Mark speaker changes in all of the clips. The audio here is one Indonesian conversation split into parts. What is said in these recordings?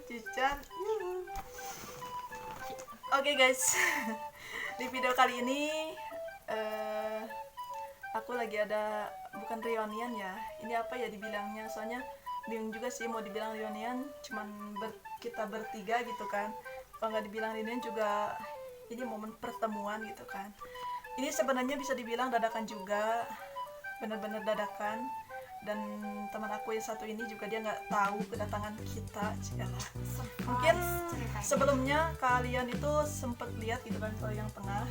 Speaker 1: Cican. Oke guys, di video kali ini aku lagi ada, bukan reunian ya, ini apa ya dibilangnya, soalnya bingung juga sih mau dibilang reunian, cuman kita bertiga gitu kan. Kalau nggak dibilang reunian juga ini momen pertemuan gitu kan. Ini sebenarnya bisa dibilang dadakan juga, benar-benar dadakan. Dan teman aku yang satu ini juga dia nggak tahu kedatangan kita, cialah. Mungkin sebelumnya kalian itu sempat lihat gitu kan kalau yang tengah.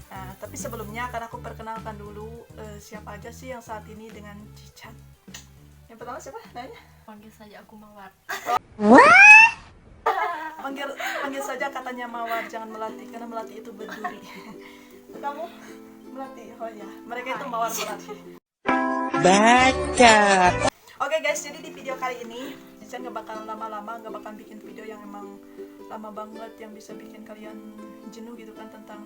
Speaker 1: Nah, tapi sebelumnya akan aku perkenalkan dulu siapa aja sih yang saat ini dengan Cican. Yang pertama siapa? Nanya?
Speaker 2: Panggil saja aku Mawar.
Speaker 1: Panggil saja katanya Mawar, jangan Melati karena Melati itu berduri. Kamu Melati? Oh ya, mereka itu Mawar Melati.
Speaker 3: Baca.
Speaker 1: Oke guys, jadi di video kali ini Cican gak bakal lama-lama, gak bakal bikin video yang emang lama banget yang bisa bikin kalian jenuh gitu kan, tentang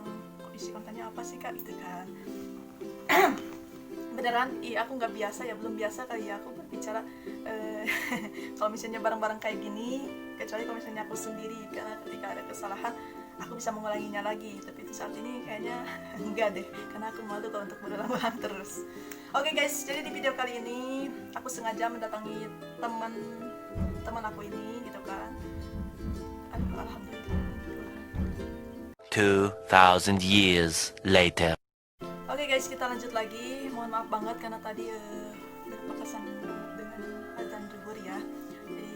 Speaker 1: isi kontennya apa sih kak gitu kan. Beneran, aku nggak biasa ya, belum biasa kali ya aku berbicara kalau misalnya bareng-bareng kayak gini, kecuali kalau misalnya aku sendiri, karena ketika ada kesalahan aku bisa mengulanginya lagi, tapi itu saat ini kayaknya enggak deh, karena aku malu kalau untuk berulang-ulang terus. Oke guys, jadi di video kali ini aku sengaja mendatangi teman aku ini gitu kan. Aduh, alhamdulillah.
Speaker 3: 2,000 years later.
Speaker 1: Oke guys, kita lanjut lagi. Mohon maaf banget karena tadi berpapasan dengan azan zuhur ya. Jadi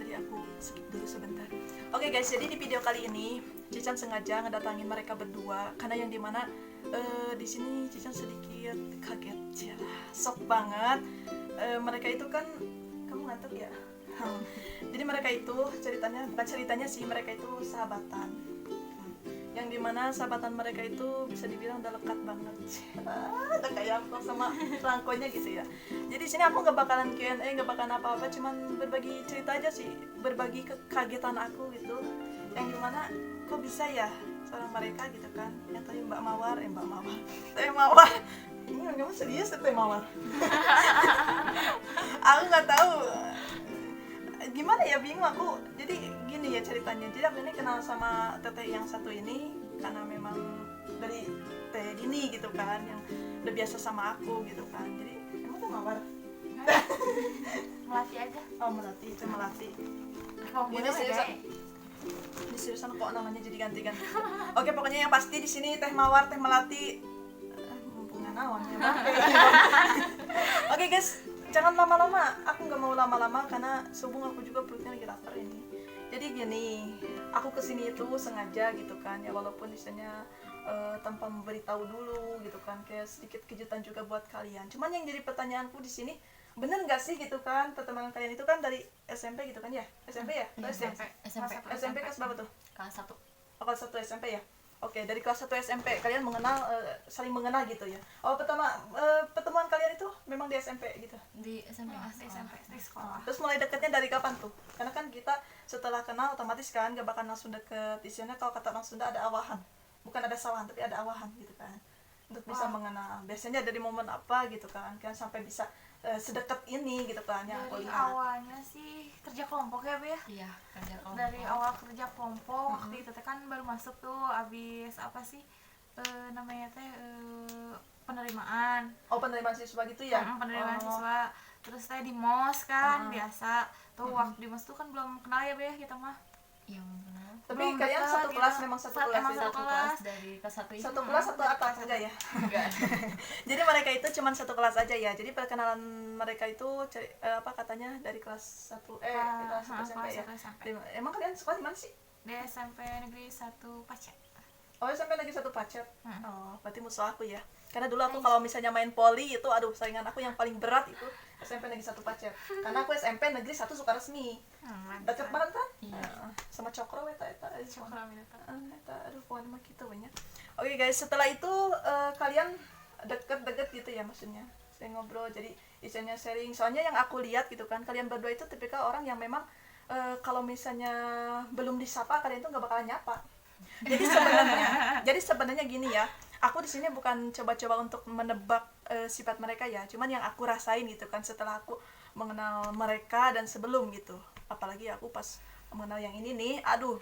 Speaker 1: tadi aku skip dulu sebentar. Oke guys, jadi di video kali ini Cican sengaja ngedatangin mereka berdua karena yang dimana di sini Cican sedikit kaget, cialah, sok banget. Mereka itu kan, kamu ngantuk ya? Jadi mereka itu ceritanya, bukan ceritanya sih, mereka itu sahabatan. Yang dimana sahabatan mereka itu bisa dibilang udah lekat banget. Udah kayak amplop sama rangkonya gitu ya. Jadi sini aku nggak bakalan Q&A, nggak bakalan apa-apa, cuman berbagi cerita aja sih, berbagi kekagetan aku gitu. Yang dimana kok bisa ya seorang mereka gitu kan, yang tadi Mbak Mawar, Teh Mawar. Ini kamu serius Teh Mawar? Aku nggak tahu. Gimana ya, bingung aku. Jadi gini ya ceritanya, jadi aku ini kenal sama teteh yang satu ini karena memang dari teh gini gitu kan, yang udah biasa sama aku gitu kan. Jadi emang tuh Mawar?
Speaker 2: Melati aja.
Speaker 1: Oh Melati, itu Melati.
Speaker 2: Mau
Speaker 1: Ini
Speaker 2: muda
Speaker 1: seriusan,
Speaker 2: deh.
Speaker 1: ini seriusan kok namanya jadi ganti-ganti. Oke, pokoknya yang pasti di sini Teh Mawar, Teh Melati, hubungan awan ya Bang. Oke guys, jangan lama-lama, aku nggak mau lama-lama karena subuh aku juga perutnya lagi lapar ini. Jadi gini, aku kesini itu sengaja gitu kan ya, walaupun misalnya tanpa memberitahu dulu gitu kan, kayak sedikit kejutan juga buat kalian. Cuman yang jadi pertanyaanku di sini, bener nggak sih gitu kan, pertemanan kalian itu kan dari SMP gitu kan ya? SMP ya?
Speaker 2: Iya,
Speaker 1: SMP kelas berapa tuh?
Speaker 2: Kelas 1.
Speaker 1: Oh, kelas 1 SMP ya? Oke, dari kelas 1 SMP kalian mengenal, saling mengenal gitu ya. Oh, pertemuan kalian itu memang di SMP gitu.
Speaker 2: Di SMP. Di sekolah.
Speaker 1: Terus mulai deketnya dari kapan tuh? Karena kan kita setelah kenal otomatis kan gak bakal langsung deket. Isinya kalau kata orang Sunda ada awahan. Bukan ada sawahan, tapi ada awahan gitu kan. Untuk bisa mengenal. Biasanya dari momen apa gitu kan. Kan sampai bisa sedekat ini gitu kan yang aku
Speaker 4: Dari
Speaker 1: lihat.
Speaker 4: awalnya sih kerja kelompok ya Bu ya.
Speaker 2: Iya, kerja kelompok.
Speaker 4: Dari awal kerja kelompok waktu itu teh kan baru masuk tuh, abis apa sih namanya teh penerimaan.
Speaker 1: Oh, penerimaan siswa gitu ya?
Speaker 4: Penerimaan
Speaker 1: Oh.
Speaker 4: siswa. Terus teh di MOS kan biasa. Tuh waktu di MOS tuh kan belum kenal ya Bu ya kita mah.
Speaker 2: Yang kenal.
Speaker 1: Tapi
Speaker 4: Belum
Speaker 1: kalian
Speaker 4: deket,
Speaker 1: satu kelas,
Speaker 4: gitu.
Speaker 1: memang satu
Speaker 4: Emang
Speaker 1: kelas ya?
Speaker 4: satu kelas.
Speaker 2: Dari kelas 1 ini.
Speaker 1: Satu kelas atau atas saja ya?
Speaker 2: Enggak.
Speaker 1: Jadi mereka itu cuma satu kelas aja ya. Jadi perkenalan mereka itu apa katanya dari kelas 1 kelas 1 SMP ya.
Speaker 4: kelas 1 SMP.
Speaker 1: Emang kalian sekolah di mana sih?
Speaker 4: Di SMP Negeri 1 Pacet.
Speaker 1: Oh, SMP lagi satu Pacet.
Speaker 4: Hmm.
Speaker 1: Oh, berarti musuh aku ya. Karena dulu aku kalau misalnya main poli itu, aduh, saingan aku yang paling berat itu SMP Negeri 1 Pacet. Karena aku SMP Negeri 1 Sukaresmi. Deket banget kan?
Speaker 2: Iya.
Speaker 1: Sama Cokro eta
Speaker 4: Cokro Minata.
Speaker 1: eta aduh pokoknya mah gitu banyak. Oke guys, setelah itu kalian deket-deket gitu ya, maksudnya saya ngobrol, jadi isinya sharing. Soalnya yang aku lihat gitu kan, kalian berdua itu tipikal orang yang memang kalau misalnya belum disapa kalian itu nggak bakalan nyapa. Jadi sebenarnya gini ya, aku di sini bukan coba-coba untuk menebak sifat mereka ya, cuman yang aku rasain gitu kan setelah aku mengenal mereka dan sebelum gitu. Apalagi aku pas mengenal yang ini nih, aduh,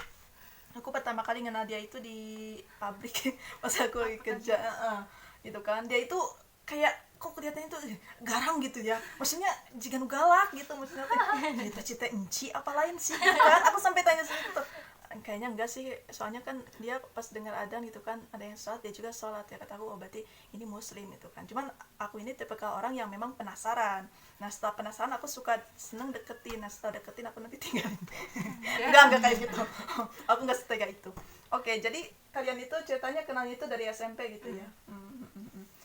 Speaker 1: aku pertama kali kenal dia itu di pabrik pas aku lagi kerja, gitu kan. Dia itu kayak kok kelihatannya tuh garang gitu ya, maksudnya jika nu galak gitu, maksudnya kita cita enci apa lain sih gitu kan. Aku sampai tanya sendiri tuh, kayaknya enggak sih, soalnya kan dia pas dengar adzan gitu kan, ada yang sholat, dia juga sholat ya, kata aku, oh berarti ini muslim gitu kan. Cuman aku ini tipikal orang yang memang penasaran. Nah setelah penasaran aku suka seneng deketin. Nah setelah deketin aku nanti tinggalin. enggak kayak gitu. Aku nggak setega itu. Oke, jadi kalian itu ceritanya kenalnya itu dari SMP gitu ya.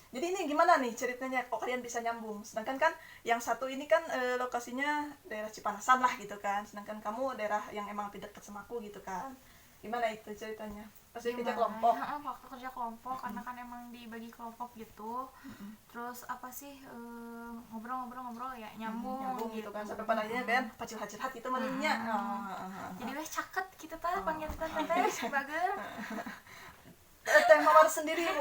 Speaker 1: Jadi ini gimana nih ceritanya kok kalian bisa nyambung? Sedangkan kan yang satu ini kan lokasinya daerah Cipanasan lah gitu kan. Sedangkan kamu daerah yang emang lebih dekat sama aku gitu kan. Gimana itu ceritanya? Pasti kerja kelompok.
Speaker 4: Waktu kerja kelompok karena kan emang dibagi kelompok gitu. Terus apa sih ngobrol-ngobrol ya nyambung
Speaker 1: gitu kan. Sampai pada akhirnya kan pacil-pacil gitu malingnya.
Speaker 4: Jadi weh caket kita teh panggil teh bager.
Speaker 1: Teh mawar sendiri mau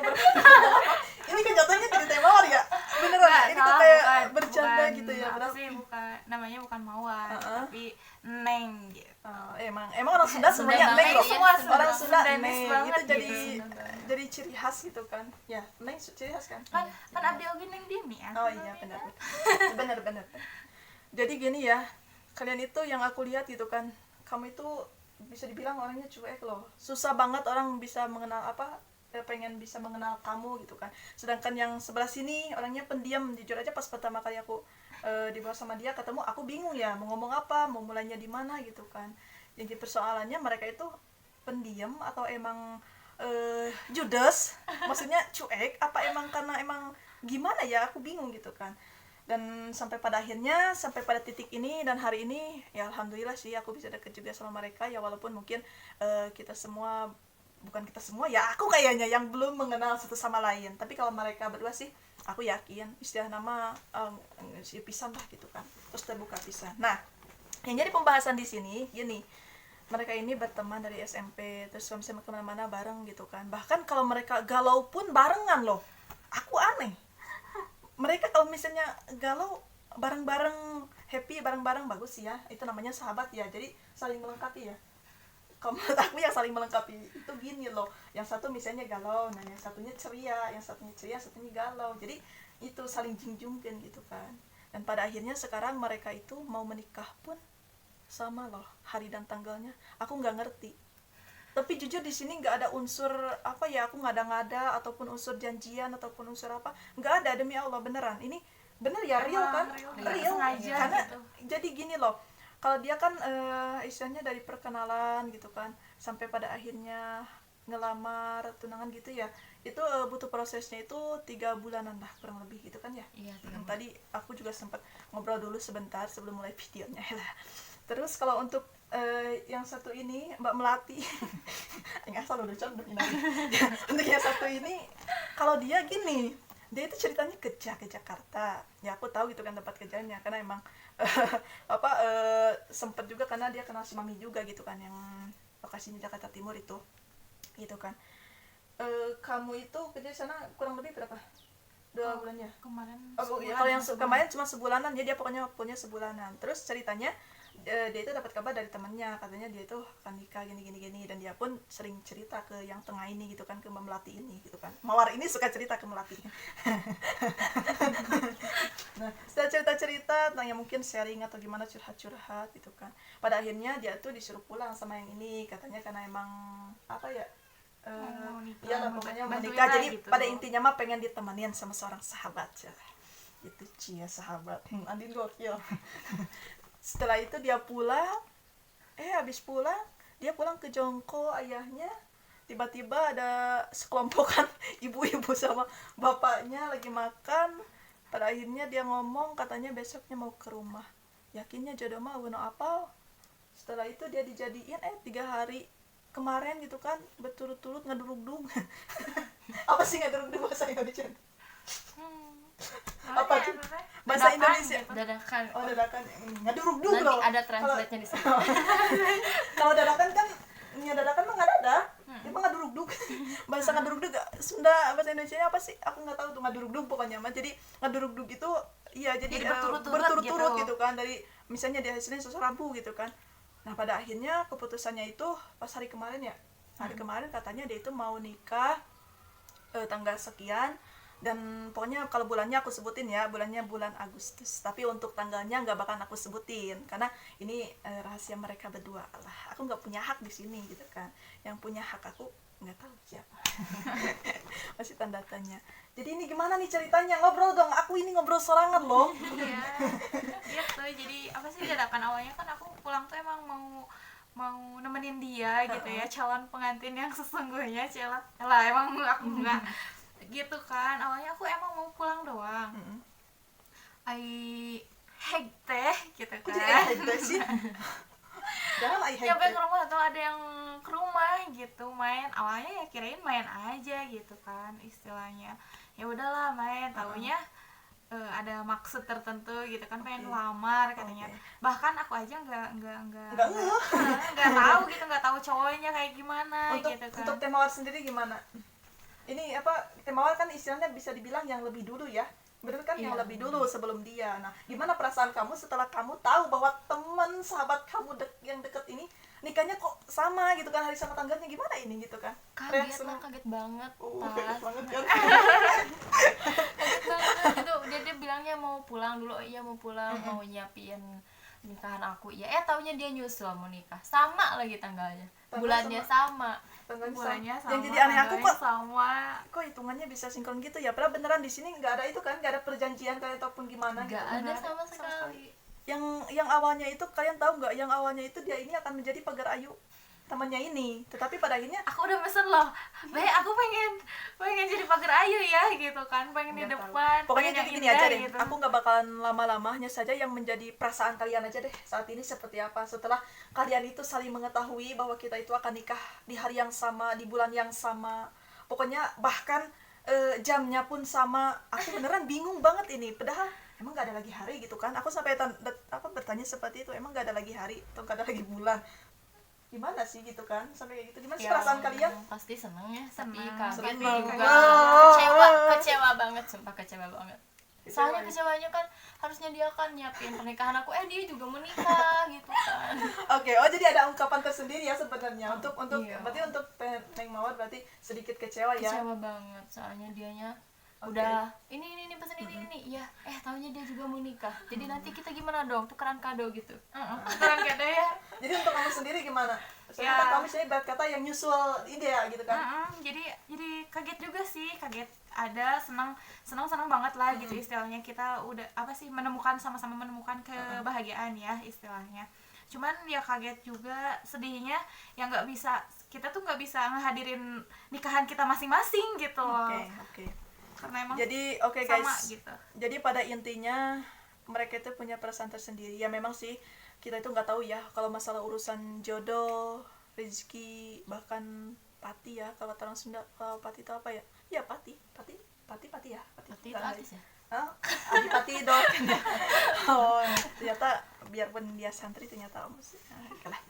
Speaker 1: ini kan jatuhnya jadi teh mawar ya beneran ini tuh kayak bercanda gitu ya
Speaker 4: apa sih, bukan namanya bukan mawar tapi neng gitu.
Speaker 1: Emang orang Sunda semuanya neng loh,
Speaker 4: semua
Speaker 1: orang Sunda
Speaker 4: Sundanis
Speaker 1: neng
Speaker 4: banget
Speaker 1: itu
Speaker 4: gitu.
Speaker 1: jadi ciri khas gitu kan ya, neng ciri khas kan
Speaker 4: kan abdi oge neng dini ya.
Speaker 1: oh iya benar jadi gini ya, kalian itu yang aku lihat gitu kan, kamu itu bisa dibilang orangnya cuek loh, susah banget orang bisa mengenal pengen bisa mengenal kamu gitu kan. Sedangkan yang sebelah sini orangnya pendiam, jujur aja pas pertama kali aku dibawa sama dia ketemu, aku bingung ya mau ngomong apa, mau mulainya di mana gitu kan. Jadi persoalannya mereka itu pendiam atau emang judes, maksudnya cuek apa emang karena emang gimana ya, aku bingung gitu kan. Dan sampai pada titik ini dan hari ini ya alhamdulillah sih aku bisa deket juga sama mereka ya, walaupun mungkin bukan kita semua ya, aku kayaknya yang belum mengenal satu sama lain. Tapi kalau mereka berdua sih aku yakin istilah nama si pisan lah gitu kan, terus terbuka pisan. Nah yang jadi pembahasan di sini gini, mereka ini berteman dari SMP, terus sama kemana-mana bareng gitu kan. Bahkan kalau mereka galau pun barengan loh, aku aneh. Mereka kalau misalnya galau bareng-bareng, happy bareng-bareng, bagus ya, itu namanya sahabat ya, jadi saling melengkapi ya. Kalau menurut aku yang saling melengkapi itu gini loh, yang satu misalnya galau, nah yang satunya ceria, yang satunya galau, jadi itu saling jungjungkan gitu kan. Dan pada akhirnya sekarang mereka itu mau menikah pun sama loh hari dan tanggalnya, aku nggak ngerti. Tapi jujur di sini nggak ada unsur apa ya, aku ngada-ngada ataupun unsur janjian ataupun unsur apa, nggak ada, demi Allah beneran. Ini bener ya, real kan, real. Karena gitu. Jadi gini loh, kalau dia kan istilahnya dari perkenalan gitu kan sampai pada akhirnya ngelamar tunangan gitu ya, itu butuh prosesnya itu 3 bulanan lah kurang lebih gitu kan ya.
Speaker 2: Iya,
Speaker 1: Tadi aku juga sempat ngobrol dulu sebentar sebelum mulai videonya lah. Terus kalau untuk yang satu ini Mbak Melati yang asal udah condong ini. Untuk yang satu ini, kalau dia gini, dia itu ceritanya kerja ke Jakarta ya, aku tahu gitu kan tempat kerjanya karena emang sempet juga karena dia kenal si Mami juga gitu kan, yang lokasinya Jakarta Timur itu gitu kan. Kamu itu kerja di sana kurang lebih berapa? 2 bulannya?
Speaker 4: Kemarin
Speaker 1: Kalau yang kemarin cuma sebulanan, dia pokoknya punya sebulanan. Terus ceritanya dia itu dapat kabar dari temannya, katanya dia itu akan nikah gini, dan dia pun sering cerita ke yang tengah ini gitu kan, ke Mbak Melati ini gitu kan. Mawar ini suka cerita ke Melati. Nah setelah cerita tentang yang mungkin sharing atau gimana, curhat gitu kan, pada akhirnya dia tuh disuruh pulang sama yang ini, katanya karena emang apa ya, iya lah pokoknya mau nikah, jadi gitu. Pada intinya mah pengen ditemenin sama seorang sahabat ya. Itu cia sahabat Andin gokil. Setelah itu dia pulang, habis pulang dia pulang ke Jongko ayahnya, tiba-tiba ada sekelompokan ibu-ibu sama bapaknya lagi makan. Pada akhirnya dia ngomong katanya besoknya mau ke rumah, yakinnya jodoh mah wono apal. Setelah itu dia dijadiin 3 hari kemarin gitu kan, berturut-turut ngedurug-dug. Apa sih ngedurug-dug bahasa Indonesia? Apa tuh? Bahasa Indonesia
Speaker 2: gitu. Dadakan.
Speaker 1: Oh dadakan, ngedurug-dug loh.
Speaker 2: Nanti ada translate-nya di sini.
Speaker 1: Kalau dadakan kan, dadakan mah nggak ada. Dia mah ngedurug-dug. Bahasa ngedurug-dug Sunda, bahasa Indonesia apa sih? Aku nggak tahu tuh ngedurug-dug pokoknya mah. Jadi ngedurug-dug itu iya jadi berturut-turut gitu kan, dari misalnya dia hasilnya Selasa Rabu gitu kan. Nah pada akhirnya keputusannya itu pas hari kemarin ya, hari kemarin katanya dia itu mau nikah tanggal sekian, dan pokoknya kalau bulannya aku sebutin ya, bulannya bulan Agustus, tapi untuk tanggalnya nggak bakal aku sebutin karena ini rahasia mereka berdua lah, aku nggak punya hak di sini gitu kan, yang punya hak aku nggak tahu siapa. Masih tanda tanya. Jadi ini gimana nih ceritanya, ngobrol dong, aku ini ngobrol sorangan loh.
Speaker 4: Iya gitu, jadi apa sih dadakan awalnya kan aku pulang tuh emang mau nemenin dia gitu ya, calon pengantin yang sesungguhnya, celat lah emang aku enggak gitu kan, awalnya aku emang mau pulang doang. Ai heg teh gitu
Speaker 1: Aku
Speaker 4: kan.
Speaker 1: jadi gitu sih. Jangan I hate
Speaker 4: Nyampe
Speaker 1: it.
Speaker 4: ke rumah atau ada yang ke rumah gitu main, awalnya ya kirain main aja gitu kan istilahnya, ya udahlah main, taunya ada maksud tertentu gitu kan, pengen
Speaker 1: Oke.
Speaker 4: lamar katanya.
Speaker 1: Oke.
Speaker 4: Bahkan aku aja nggak
Speaker 1: Nggak ngeh.
Speaker 4: nggak tahu gitu, nggak tahu cowoknya kayak gimana
Speaker 1: Untuk
Speaker 4: gitu kan.
Speaker 1: untuk Temawar sendiri gimana? Ini apa, Temawar kan istilahnya bisa dibilang yang lebih dulu ya, bener kan, yang
Speaker 2: Iya.
Speaker 1: lebih dulu sebelum dia. Nah gimana perasaan kamu setelah kamu tahu bahwa teman sahabat kamu yang deket ini nikahnya kok sama gitu kan, hari sama tanggalnya, gimana ini gitu kan?
Speaker 2: Kaget
Speaker 1: Reaksi
Speaker 2: lah,
Speaker 1: kamu?
Speaker 2: kaget banget.
Speaker 1: Kaget
Speaker 2: Tas.
Speaker 1: banget kan?
Speaker 2: Kaget banget gitu. Dia bilangnya mau pulang dulu, iya mau pulang, mau nyiapin nikahan aku. Ya taunya dia nyusul mau nikah. Sama lagi tanggalnya.
Speaker 1: Tanggal
Speaker 2: Bulannya sama.
Speaker 1: Tanggalnya
Speaker 4: Bulannya
Speaker 1: sama.
Speaker 4: sama,
Speaker 1: Yang jadi aneh aku
Speaker 4: tanggalnya
Speaker 1: kok
Speaker 4: sama.
Speaker 1: kok hitungannya bisa sinkron gitu ya, padahal beneran di sini nggak ada itu kan, nggak ada perjanjian kalian ataupun gimana
Speaker 2: Gak
Speaker 1: gitu.
Speaker 2: ada
Speaker 4: Nggak
Speaker 2: sama
Speaker 4: ada sama
Speaker 2: sekali.
Speaker 1: Yang awalnya itu kalian tahu nggak, yang awalnya itu dia ini akan menjadi pagar ayu temannya ini, tetapi pada akhirnya
Speaker 4: Aku udah pesen loh, aku pengen jadi pagar ayu ya gitu kan, pengen di
Speaker 1: nggak tahu.
Speaker 4: depan,
Speaker 1: Pokoknya
Speaker 4: pengen
Speaker 1: jadi
Speaker 4: yang
Speaker 1: gini
Speaker 4: indah
Speaker 1: aja deh,
Speaker 4: gitu.
Speaker 1: aku nggak bakalan lama-lama, hanya saja yang menjadi perasaan kalian aja deh saat ini seperti apa setelah kalian itu saling mengetahui bahwa kita itu akan nikah di hari yang sama, di bulan yang sama, pokoknya bahkan jamnya pun sama. Aku beneran bingung banget ini, padahal emang nggak ada lagi hari gitu kan, aku sampai bertanya seperti itu, emang nggak ada lagi hari atau nggak ada lagi bulan, gimana sih gitu kan, sampai kayak gitu. Gimana sih
Speaker 2: Ya,
Speaker 1: perasaan kalian?
Speaker 2: pasti seneng ya, tapi
Speaker 4: Seneng.
Speaker 2: kaget
Speaker 1: Seneng
Speaker 2: juga.
Speaker 1: banget.
Speaker 2: Kecewa banget, sumpah kecewa banget.
Speaker 1: Kecewa
Speaker 2: Soalnya
Speaker 1: ya?
Speaker 2: kecewanya kan harusnya dia kan nyiapin pernikahan aku, dia juga menikah gitu kan.
Speaker 1: Oke, oh jadi ada ungkapan tersendiri ya sebenarnya untuk
Speaker 2: Iya.
Speaker 1: berarti untuk Neng Mawar berarti sedikit kecewa ya.
Speaker 2: Kecewa banget, soalnya dianya
Speaker 1: Oke.
Speaker 2: udah ini pesen ini, iya, taunya dia juga mau nikah. Jadi nanti kita gimana dong, tukeran kado gitu.
Speaker 4: Keren gak ada ya.
Speaker 1: Jadi untuk kamu sendiri gimana? Soalnya
Speaker 4: Ya.
Speaker 1: kan kamu misalnya ibarat kata yang nyusul ide ya gitu kan.
Speaker 4: Jadi kaget juga sih, kaget, ada senang banget lah gitu istilahnya, kita udah apa sih sama-sama menemukan kebahagiaan ya istilahnya. Cuman ya kaget juga, sedihnya ya kita tuh nggak bisa ngehadirin nikahan kita masing-masing gitu loh.
Speaker 1: Oke.
Speaker 4: Karena emang
Speaker 1: Jadi oke
Speaker 4: sama
Speaker 1: guys.
Speaker 4: gitu.
Speaker 1: Jadi pada intinya mereka itu punya perasaan tersendiri. Ya memang sih kita itu nggak tahu ya kalau masalah urusan jodoh, rezeki, bahkan pati ya, kalau orang Sunda, kalau pati itu apa ya? Ya pati ya.
Speaker 2: Pati itu
Speaker 1: Nggak
Speaker 2: artis ya?
Speaker 1: Hah? Adipati dong. Oh, ternyata biarpun dia santri ternyata oke lah.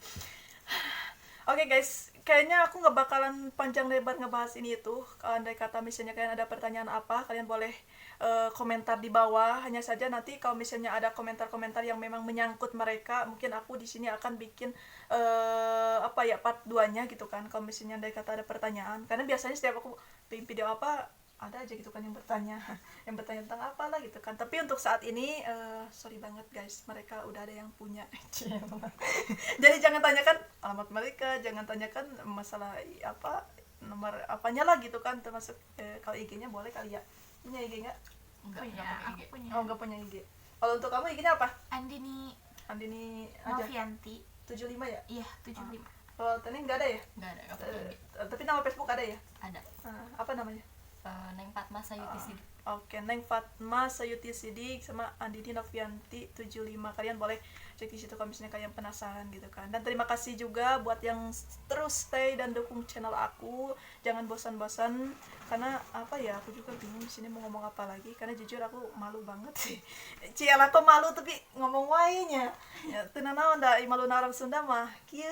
Speaker 1: Oke guys, kayaknya aku nggak bakalan panjang lebar ngebahas ini itu. Kalau andai kata misalnya kalian ada pertanyaan apa, kalian boleh komentar di bawah. Hanya saja nanti kalau misalnya ada komentar-komentar yang memang menyangkut mereka, mungkin aku di sini akan bikin part 2-nya gitu kan. Kalau misalnya andai kata ada pertanyaan, karena biasanya setiap aku bikin video apa ada aja gitu kan yang bertanya tentang apa lah gitu kan. Tapi untuk saat ini sorry banget guys, mereka udah ada yang punya. Jadi jangan tanyakan alamat mereka, jangan tanyakan masalah nomor apanya lah gitu kan, termasuk kalau IG-nya boleh kali ya. Punya IG nggak?
Speaker 2: Enggak
Speaker 4: Punya,
Speaker 2: pakai
Speaker 4: aku
Speaker 2: IG.
Speaker 4: punya.
Speaker 1: Oh nggak punya IG. Kalau untuk kamu IG-nya apa?
Speaker 4: Andini
Speaker 1: Andini aja.
Speaker 4: Novianti.
Speaker 1: 75 ya?
Speaker 4: Iya, 75.
Speaker 1: Kalau Tani nggak ada ya?
Speaker 2: Enggak pakai IG.
Speaker 1: Tapi nama Facebook ada ya?
Speaker 2: Ada.
Speaker 1: Apa namanya?
Speaker 2: Neng Fatma Sayuti Sidik.
Speaker 1: Oke, Neng Fatma Sayuti Sidik sama Andini Novianti 75. Kalian boleh cek di situ kalau misalnya kalian penasaran gitu kan. Dan terima kasih juga buat yang terus stay dan dukung channel aku. Jangan bosan-bosan karena aku juga bingung di sini mau ngomong apa lagi, karena jujur aku malu banget sih. Ciela kok malu tapi ngomong wainya. Ya teu naon da malu orang Sunda mah kieu.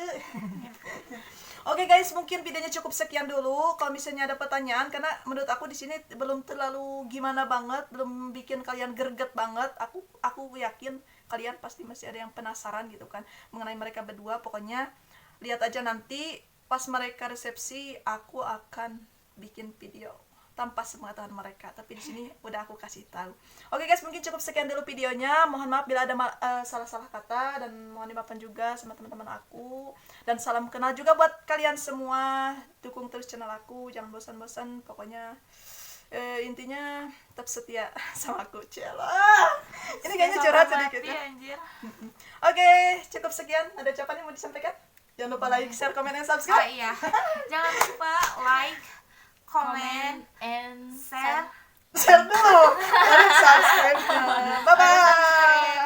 Speaker 1: Oke guys, mungkin videonya cukup sekian dulu. Kalau misalnya ada pertanyaan, karena menurut aku di sini belum terlalu gimana banget, belum bikin kalian greget banget. Aku yakin kalian pasti masih ada yang penasaran gitu kan mengenai mereka berdua. Pokoknya lihat aja nanti pas mereka resepsi aku akan bikin video tanpa sepengetahuan mereka, tapi di sini udah aku kasih tahu. Oke guys, mungkin cukup sekian dulu videonya. Mohon maaf bila ada salah-salah kata, dan mohon dimaafkan juga sama teman-teman aku. Dan salam kenal juga buat kalian semua. Dukung terus channel aku, jangan bosan-bosan. Pokoknya intinya tetap setia sama aku, Cela. Ini kayaknya curhat sedikit ya.
Speaker 4: Anjir.
Speaker 1: Oke, cukup sekian. Ada ucapan yang mau disampaikan? Jangan lupa like, share, komen, dan
Speaker 4: Oh
Speaker 1: subscribe.
Speaker 4: iya, jangan lupa like, comment,
Speaker 2: and
Speaker 4: share.
Speaker 1: Share dulu, dan subscribe. Bye bye.